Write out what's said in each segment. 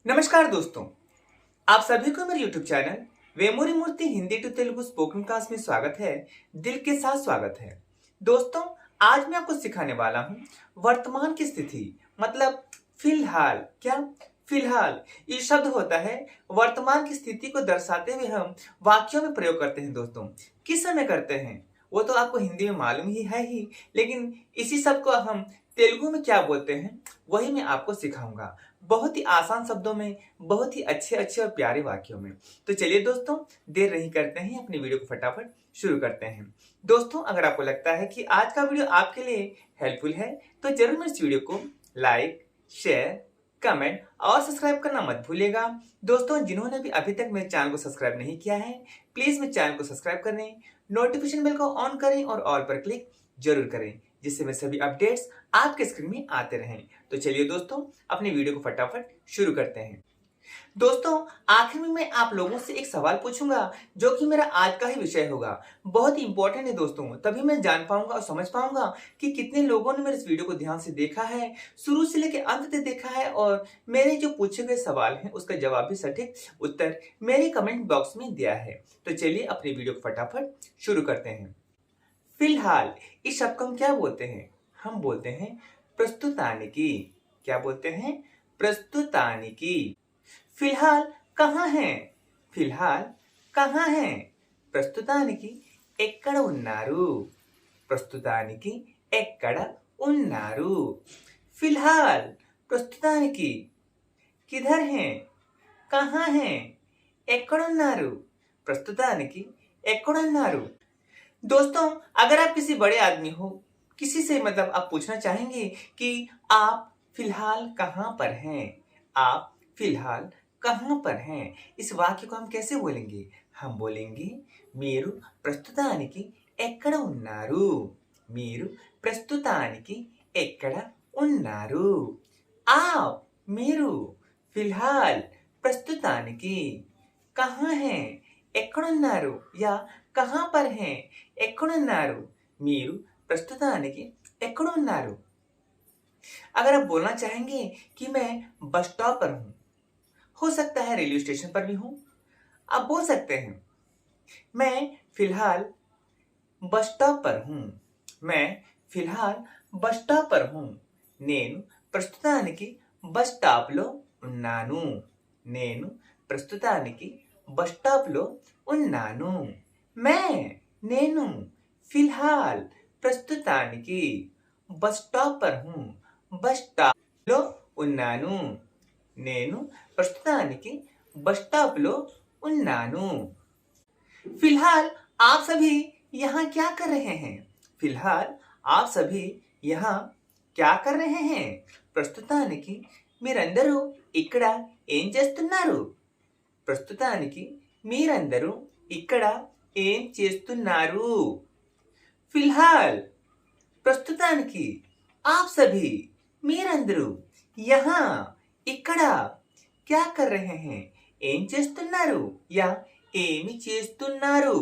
नमस्कार दोस्तों, आप सभी को मेरे YouTube channel Vemuri Murthy Hindi to Telugu spoken class में स्वागत है। दिल के साथ स्वागत है। दोस्तों, आज मैं आपको सिखाने वाला हूँ वर्तमान की स्थिति, मतलब फिलहाल। क्या फिलहाल ये शब्द होता है वर्तमान की स्थिति को दर्शाते हुए हम वाक्यों में प्रयोग करते हैं। दोस्तों, किस समय करते हैं वो तो आपको हिंदी में मालूम ही है ही, लेकिन इसी शब्द को हम तेलुगु में क्या बोलते हैं वही मैं आपको सिखाऊंगा, बहुत ही आसान शब्दों में, बहुत ही अच्छे अच्छे और प्यारे वाक्यों में। तो चलिए दोस्तों, देर नहीं करते हैं, अपनी वीडियो को फटाफट शुरू करते हैं। दोस्तों, अगर आपको लगता है कि आज का वीडियो आपके लिए हेल्पफुल है तो जरूर मेरे इस वीडियो को लाइक, शेयर, कमेंट और सब्सक्राइब करना मत भूलिएगा। दोस्तों, जिन्होंने भी अभी तक मेरे चैनल को सब्सक्राइब नहीं किया है, प्लीज मेरे चैनल को सब्सक्राइब करें, नोटिफिकेशन बेल को ऑन करें और ऑल पर क्लिक जरूर करें, जिससे मैं सभी अपडेट्स आपके स्क्रीन में आते रहें। तो चलिए दोस्तों, अपनी वीडियो को फटाफट शुरू करते हैं। दोस्तों, आखिर में मैं आप लोगों से एक सवाल पूछूंगा जो कि मेरा आज का ही विषय होगा। बहुत ही इंपॉर्टेंट है दोस्तों, तभी मैं जान पाऊंगा और समझ पाऊंगा कि कितने लोगों ने मेरे इस वीडियो को ध्यान से देखा है, शुरू से लेकर अंत तक देखा है, और मेरे जो पूछे गए सवाल हैं उसका जवाब भी सटीक उत्तर मेरे कमेंट बॉक्स में दिया है। तो चलिए अपनी वीडियो को फटाफट शुरू करते हैं। फिलहाल इस शब्द को हम क्या बोलते हैं? हम बोलते हैं प्रस्तुतानिकी। क्या बोलते हैं? प्रस्तुतानिकी। फिलहाल कहाँ है? फिलहाल कहाँ है? ప్రస్తుతానికి ఎక్కడ ఉన్నారు? ప్రస్తుతానికి ఎక్కడ ఉన్నారు? फिलहाल ప్రస్తుతానికి किधर हैं? कहाँ हैं? ఎక్కడున్నారు? ప్రస్తుతానికి ఎక్కడున్నారు? दोस्तों, अगर आप किसी बड़े आदमी हो, किसी से मतलब आप पूछना चाहेंगे कि आप फिलहाल कहाँ पर हैं? आप फिलहाल कहाँ पर हैं? इस वाक्य को हम कैसे बोलेंगे? हम बोलेंगे మీరు ప్రస్తుతానికి ఎక్కడ ఉన్నారు? మీరు ప్రస్తుతానికి ఎక్కడ ఉన్నారు? आप మీరు फिलहाल ప్రస్తుతానికి कहाँ हैं? ఎక్కడున్నారు? या कहाँ पर हैं? ఎక్కడున్నారు? మీరు ప్రస్తుతానికి ఎక్కడున్నారు? अगर आप बोलना चाहेंगे कि मैं बस स्टॉप पर हूं, हो सकता है रेलवे स्टेशन पर भी हूं, आप बोल सकते हैं मैं फिलहाल बस स्टॉप पर हूं। मैं फिलहाल बस स्टॉप पर हूं। నేను ప్రస్తుతానికి బస్ స్టాప్లో ఉన్నాను। నేను ప్రస్తుతానికి బస్ స్టాప్లో ఉన్నాను। मैं నేను फिलहाल ప్రస్తుతానికి బస్ స్టాప్ पर हूं। బస్ స్టాప్లో ఉన్నాను। నేను ప్రస్తుతానికి బస్ స్టాప్లో ఉన్నాను। फिलहाल आप सभी यहाँ क्या कर रहे हैं? फिलहाल आप सभी यहाँ क्या कर रहे हैं? ప్రస్తుతానికి మీరందరూ ఇక్కడ ఏం చేస్తున్నారు? ప్రస్తుతానికి మీరందరూ ఇక్కడ ఏం చేస్తున్నారు? फिलहाल ప్రస్తుతానికి आप सभी మీరందరూ यहाँ ఇక్కడ क्या कर रहे हैं? ఏం చేస్తున్నారు या ఏమి చేస్తున్నారు?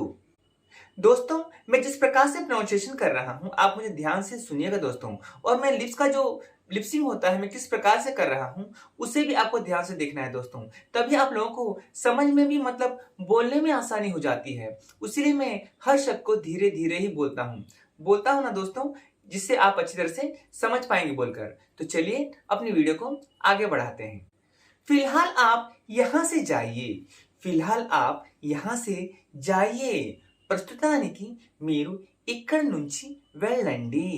दोस्तों, मैं जिस प्रकार से प्रोनाउंसिएशन कर रहा हूं, आप मुझे ध्यान से सुनिएगा दोस्तों, और मैं लिप्स का जो लिपसिंग होता है मैं किस प्रकार से कर रहा हूं उसे भी आपको ध्यान से देखना है दोस्तों, तभी आप लोगों को समझ में भी मतलब बोलने में आसानी हो जाती है। इसीलिए मैं हर शब्द को धीरे धीरे ही बोलता हूं ना दोस्तों, जिससे आप अच्छी तरह से समझ पाएंगे बोलकर। तो चलिए अपनी वीडियो को आगे बढ़ाते हैं। फिलहाल आप यहाँ से जाइए। फिलहाल आप यहाँ से जाइए। ప్రస్తుతానికి మీరు ఇక్కడ నుంచి వెళ్ళండి।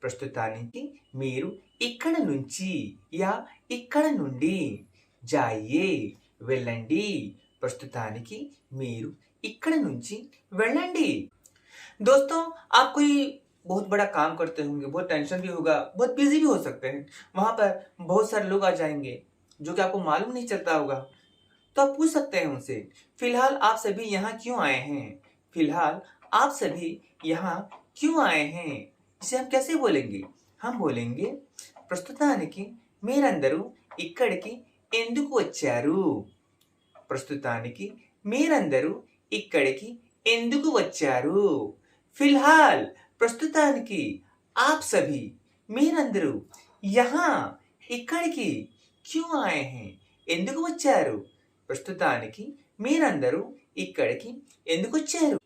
ప్రస్తుతానికి మీరు ఇక్కడ నుంచి या ఇక్కడ నుండి जाइए వెళ్ళండి। ప్రస్తుతానికి మీరు ఇక్కడ నుంచి వెళ్ళండి। दोस्तों, आप कोई बहुत बड़ा काम करते होंगे, बहुत टेंशन भी होगा, बहुत बिजी भी हो सकते हैं, वहां पर बहुत सारे लोग आ जाएंगे जो कि आपको मालूम नहीं चलता होगा, तो आप पूछ सकते हैं उनसे फिलहाल आप सभी यहाँ क्यों आए हैं? फिलहाल आप सभी यहाँ क्यों आए हैं? इसे हम कैसे बोलेंगे? हम बोलेंगे ప్రస్తుతానికి మీరందరూ ఇక్కడికి ఎందుకు వచ్చారు? ప్రస్తుతానికి మీరందరూ ఇక్కడికి ఎందుకు వచ్చారు? फिलहाल ప్రస్తుతానికి आप सभी మీరందరూ यहाँ ఇక్కడికి क्यों आए हैं? ఎందుకు వచ్చారు? ప్రస్తుతానికి మీరందరూ ఇక్కడికి ఎందుకు వచ్చారు?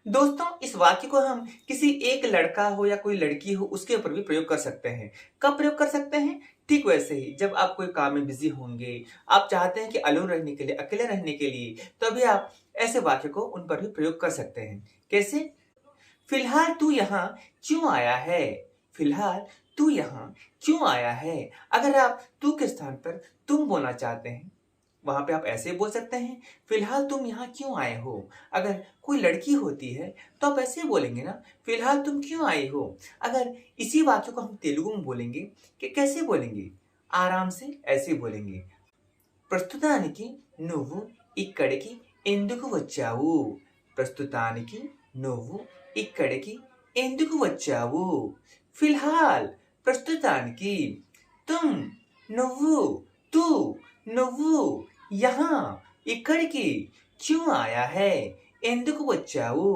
दोस्तों, इस वाक्य को हम किसी एक लड़का हो या कोई लड़की हो उसके ऊपर भी प्रयोग कर सकते हैं। कब प्रयोग कर सकते हैं? ठीक वैसे ही जब आप कोई काम में बिजी होंगे, आप चाहते हैं कि अलोन रहने के लिए, अकेले रहने के लिए, तभी आप ऐसे वाक्य को उन पर भी प्रयोग कर सकते हैं। कैसे? फिलहाल तू यहाँ क्यों आया है? फिलहाल तू यहाँ क्यों आया है? अगर आप तू के स्थान पर तुम बोलना चाहते हैं, वहां पे आप ऐसे बोल सकते हैं, फिलहाल तुम यहाँ क्यों आए हो? अगर कोई लड़की होती है तो आप ऐसे बोलेंगे ना, फिलहाल तुम क्यों आई हो? अगर इसी वाक्य को हम तेलुगु में बोलेंगे कि कैसे बोलेंगे? आराम से ऐसे बोलेंगे, ప్రస్తుతానికి నువ్వు ఇక్కడికి ఎందుకు వచ్చావు? ప్రస్తుతానికి నువ్వు ఇక్కడికి ఎందుకు వచ్చావు? ఫిల్హాల్ ప్రస్తుతానికి तुम నువ్వు तू నువ్వు यहाँ ఇక్కడికి क्यों आया है? ఎందుకు వచ్చావు?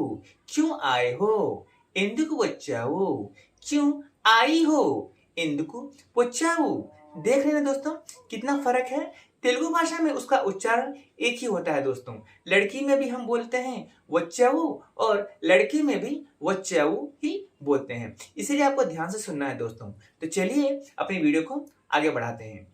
क्यों आए हो? ఎందుకు వచ్చావు? क्यों आई हो? ఎందుకు వచ్చావు? देख रहे हैं दोस्तों कितना फर्क है। तेलुगु भाषा में उसका उच्चारण एक ही होता है दोस्तों। लड़की में भी हम बोलते हैं वच्चाऊ और लड़की में भी वच्चाऊ ही बोलते हैं, इसीलिए आपको ध्यान से सुनना है दोस्तों। तो चलिए अपनी वीडियो को आगे बढ़ाते हैं।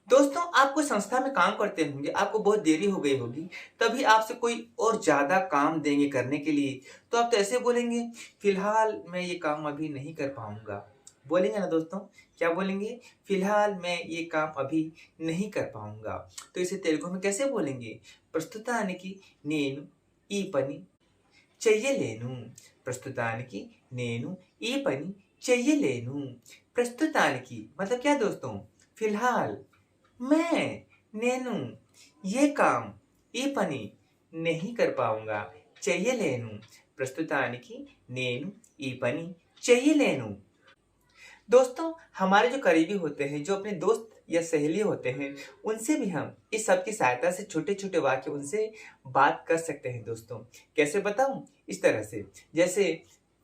दोस्तों, आप कोई संस्था में काम करते होंगे, आपको बहुत देरी हो गई होगी, तभी आपसे कोई और ज्यादा काम देंगे करने के लिए, तो आप तो ऐसे बोलेंगे, फिलहाल मैं ये काम अभी नहीं कर पाऊंगा। बोलेंगे ना दोस्तों, क्या बोलेंगे? फिलहाल मैं ये काम अभी नहीं कर पाऊंगा। तो इसे तेलुगु में कैसे बोलेंगे? ప్రస్తుతానికి నేను ఈ పని చెయ్యలేను। ప్రస్తుతానికి నేను ఈ పని చెయ్యలేను। ప్రస్తుతానికి मतलब क्या दोस्तों? फिलहाल मैं నేను ये काम ఈ పని नहीं कर पाऊंगा చెయ్యలేను। ప్రస్తుతానికి నేను ఈ పని చెయ్యలేను। दोस्तों, हमारे जो करीबी होते हैं, जो अपने दोस्त या सहेली होते हैं, उनसे भी हम इस सब की सहायता से छोटे छोटे वाक्य उनसे बात कर सकते हैं दोस्तों। कैसे बताऊं? इस तरह से, जैसे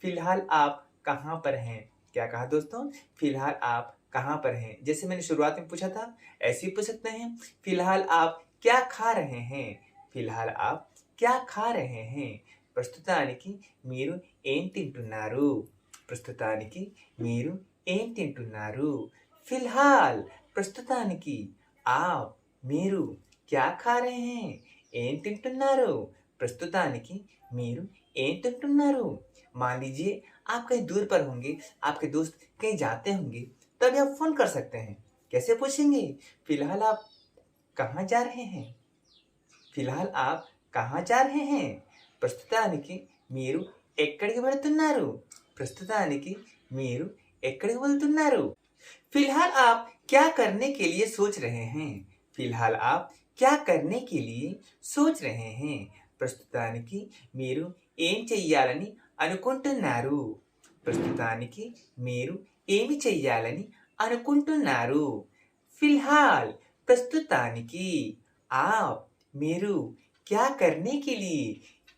फिलहाल आप कहाँ पर हैं? क्या कहा दोस्तों? फिलहाल आप कहाँ पर हैं? जैसे मैंने शुरुआत में पूछा था, ऐसे ही पूछ सकते हैं, फिलहाल आप क्या खा रहे हैं? फिलहाल आप क्या खा रहे हैं? ప్రస్తుతానికి మీరు ఏం తింటున్నారు? ప్రస్తుతానికి మీరు ఏం తింటున్నారు? फिलहाल ప్రస్తుతానికి आप మీరు क्या खा रहे हैं? ఏం తింటున్నారు? ప్రస్తుతానికి మీరు ఏం తింటున్నారు? मान लीजिए आप कहीं दूर पर होंगे, आपके दोस्त कहीं जाते होंगे, तभी आप फोन कर सकते हैं। कैसे पूछेंगे? फिलहाल आप कहाँ जा रहे हैं? फिलहाल आप कहाँ जा रहे हैं? ప్రస్తుతానికి మీరు ఎక్కడికి వెళుతున్నారు? ప్రస్తుతానికి మీరు ఎక్కడికి వెళ్తున్నారు? फिलहाल आप क्या करने के लिए सोच रहे हैं? फिलहाल आप क्या करने के लिए सोच रहे हैं? ప్రస్తుతానికి మీరు ఏం చెయ్యాలని అనుకుంటున్నారు? ప్రస్తుతానికి మీరు ఏమి చెయ్యాలని అనుకుంటున్నారు? फिलहाल ప్రస్తుతానికి आप మీరు क्या करने के लिए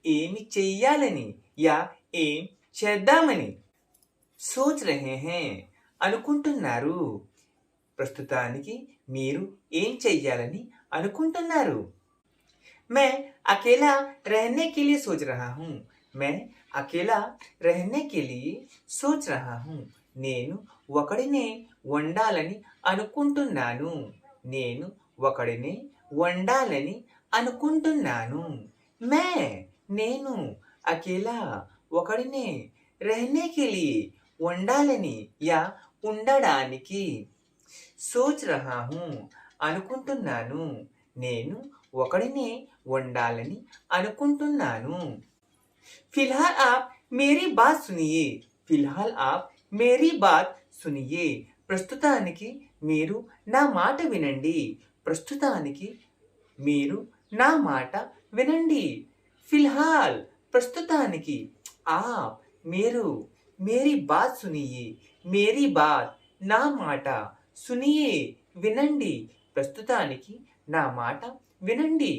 ఏమి చెయ్యాలని या ఏం చేద్దామని सोच रहे हैं అనుకుంటున్నారు? ప్రస్తుతానికి మీరు ఏం చెయ్యాలని అనుకుంటున్నారు? मैं अकेला रहने के लिए सोच रहा हूँ। मैं अकेला रहने के लिए सोच रहा हूँ। నేను ఒకడినే వండాలని అనుకుంటున్నాను। నేను ఒకడినే వండాలని అనుకుంటున్నాను। मैं నేను अकेला ఒకడినే रहने के लिए వండాలని या ఉండడానికి सोच रहा हूँ అనుకుంటున్నాను। నేను ఒకడినే వండాలని అనుకుంటున్నాను। फिलहाल आप मेरी बात सुनिए। फिलहाल आप मेरी बात सुनिए। ప్రస్తుతానికి మీరు నా మాట వినండి। ప్రస్తుతానికి మీరు నా మాట వినండి। फिलहाल ప్రస్తుతానికి आप మీరు मेरी बात सुनिए। मेरी बात నా మాట सुनिए వినండి। ప్రస్తుతానికి నా మాట వినండి।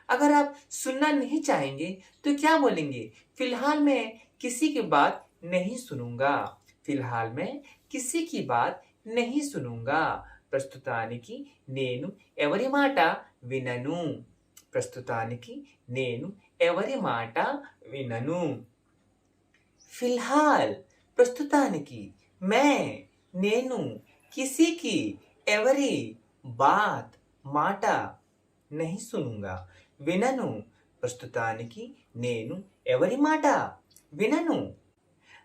अगर आप सुनना नहीं चाहेंगे तो क्या बोलेंगे? फिलहाल मैं किसी की बात नहीं सुनूंगा। फिलहाल मैं किसी की बात नहीं सुनूंगा। ప్రస్తుతానికి నేను ఎవరి మాట వినను. ప్రస్తుతానికి నేను ఎవరి మాట వినను. फिलहाल ప్రస్తుతానికి నేను किसी की ఎవరి बात మాట नहीं सुनूंगा. వినను. ప్రస్తుతానికి నేను ఎవరి మాట వినను.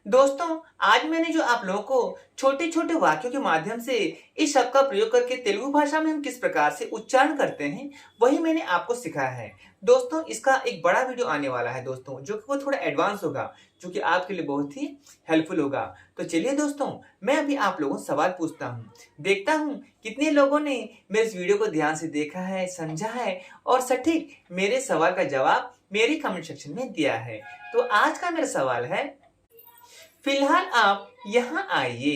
दोस्तों, आज मैंने जो आप लोगों को छोटे छोटे वाक्यों के माध्यम से इस शब्द का प्रयोग करके तेलुगु भाषा में हम किस प्रकार से उच्चारण करते हैं वही मैंने आपको सिखाया है. दोस्तों, इसका एक बड़ा वीडियो आने वाला है दोस्तों, जो कि वो थोड़ा एडवांस होगा, जो कि आपके लिए बहुत ही हेल्पफुल होगा. तो चलिए दोस्तों, मैं अभी आप लोगों से सवाल पूछता हूँ. देखता हूँ कितने लोगों ने मेरे इस वीडियो को ध्यान से देखा है, समझा है और सटीक मेरे सवाल का जवाब मेरे कमेंट सेक्शन में दिया है. तो आज का मेरा सवाल है, फिलहाल आप यहाँ आइए.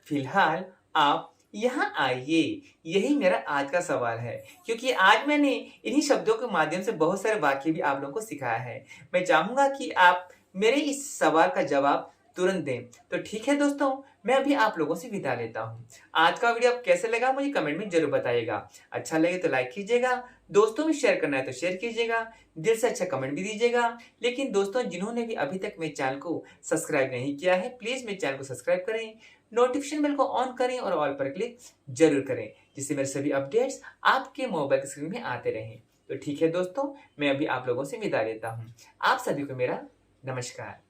फिलहाल आप यहाँ आइए. यही मेरा आज का सवाल है, क्योंकि आज मैंने इन्हीं शब्दों के माध्यम से बहुत सारे वाक्य भी आप लोगों को सिखाया है. मैं चाहूंगा कि आप मेरे इस सवाल का जवाब तुरंत दें. तो ठीक है दोस्तों, मैं अभी आप लोगों से विदा लेता हूँ. आज का वीडियो आप कैसे लगा मुझे कमेंट में जरूर बताइएगा. अच्छा लगे तो लाइक कीजिएगा, दोस्तों में शेयर करना है तो शेयर कीजिएगा, दिल से अच्छा कमेंट भी दीजिएगा. लेकिन दोस्तों, जिन्होंने भी अभी तक मेरे चैनल को सब्सक्राइब नहीं किया है, प्लीज मेरे चैनल को सब्सक्राइब करें, नोटिफिकेशन बेल को ऑन करें और ऑल पर क्लिक जरूर करें, जिससे मेरे सभी अपडेट्स आपके मोबाइल स्क्रीन में आते रहें. तो ठीक है दोस्तों, मैं अभी आप लोगों से विदा लेता हूँ. आप सभी को मेरा नमस्कार.